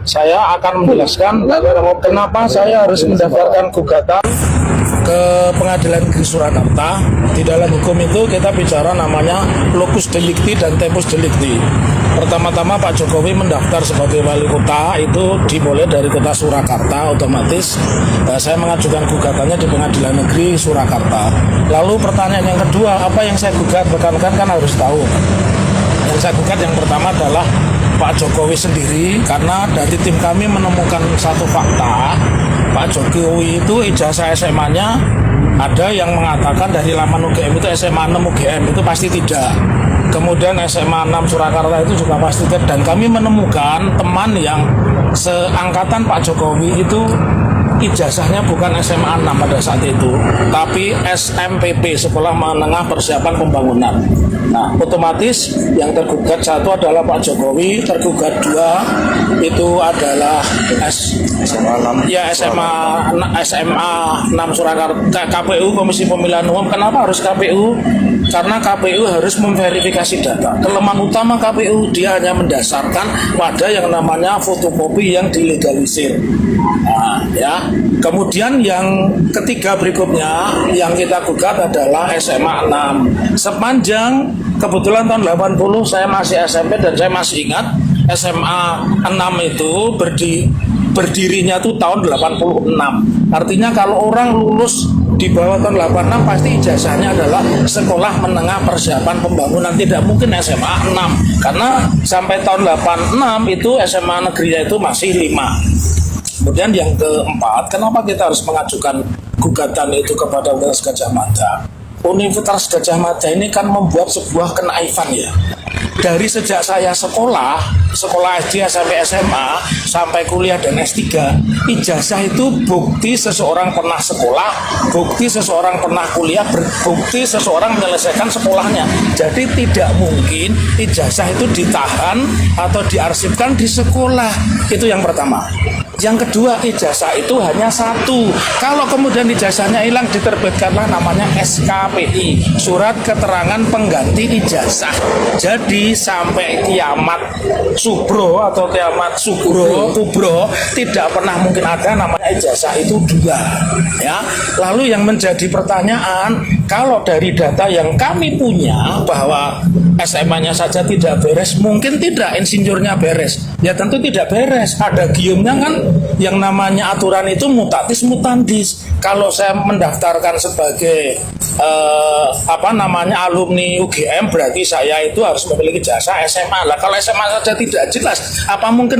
Saya akan menjelaskan kenapa saya harus mendaftarkan gugatan ke Pengadilan Negeri Surakarta. Di dalam hukum itu kita bicara namanya locus delicti dan tempus delicti. Pertama-tama Pak Jokowi mendaftar sebagai wali kota itu dimulai dari kota Surakarta, otomatis saya mengajukan gugatannya di Pengadilan Negeri Surakarta. Lalu pertanyaan yang kedua, apa yang saya gugat? Rekan-rekan kan harus tahu. Yang saya gugat yang pertama adalah Pak Jokowi sendiri, karena dari tim kami menemukan satu fakta. Pak Jokowi itu ijazah SMA-nya ada yang mengatakan dari laman UGM itu SMA 6 UGM, itu pasti tidak. Kemudian SMA 6 Surakarta itu juga pasti tidak. Dan kami menemukan teman yang seangkatan Pak Jokowi itu ijazahnya bukan SMA 6 pada saat itu, tapi SMPP, Sekolah Menengah Persiapan Pembangunan. Nah, otomatis yang tergugat satu adalah Pak Jokowi, tergugat dua itu adalah SMA 6 Surakarta, KPU, Komisi Pemilihan Umum. Kenapa harus KPU? Karena KPU harus memverifikasi data. Kelemahan utama KPU, dia hanya mendasarkan pada yang namanya fotokopi yang dilegalisir. Nah, ya. Kemudian yang ketiga berikutnya yang kita gugat adalah SMA 6. Sepanjang kebetulan tahun 80 saya masih SMP dan saya masih ingat SMA 6 itu berdirinya tuh tahun 86. Artinya kalau orang lulus di bawah tahun 86 pasti ijazahnya adalah Sekolah Menengah Persiapan Pembangunan, tidak mungkin SMA 6. Karena sampai tahun 86 itu SMA negerinya itu masih 5. Kemudian yang keempat, kenapa kita harus mengajukan gugatan itu kepada Universitas Gadjah Mada? Universitas Gadjah Mada ini kan membuat sebuah kenaifan ya. Dari sejak saya sekolah SD sampai SMA, sampai kuliah dan S3, ijazah itu bukti seseorang pernah sekolah, bukti seseorang pernah kuliah, bukti seseorang menyelesaikan sekolahnya. Jadi tidak mungkin ijazah itu ditahan atau diarsipkan di sekolah. Itu yang pertama. Yang kedua, ijazah itu hanya satu. Kalau kemudian ijazahnya hilang, diterbitkanlah namanya SKPI, Surat Keterangan Pengganti Ijazah. Jadi sampai kiamat subro atau kiamat kubro tidak pernah mungkin ada namanya ijazah itu dua. Ya. Lalu yang menjadi pertanyaan, kalau dari data yang kami punya bahwa SMA-nya saja tidak beres, mungkin tidak insinyurnya beres. Ya tentu tidak beres. Ada giumnya kan, yang namanya aturan itu mutatis mutandis. Kalau saya mendaftarkan sebagai alumni UGM, berarti saya itu harus memiliki jasa SMA lah. Kalau SMA saja tidak jelas, apa mungkin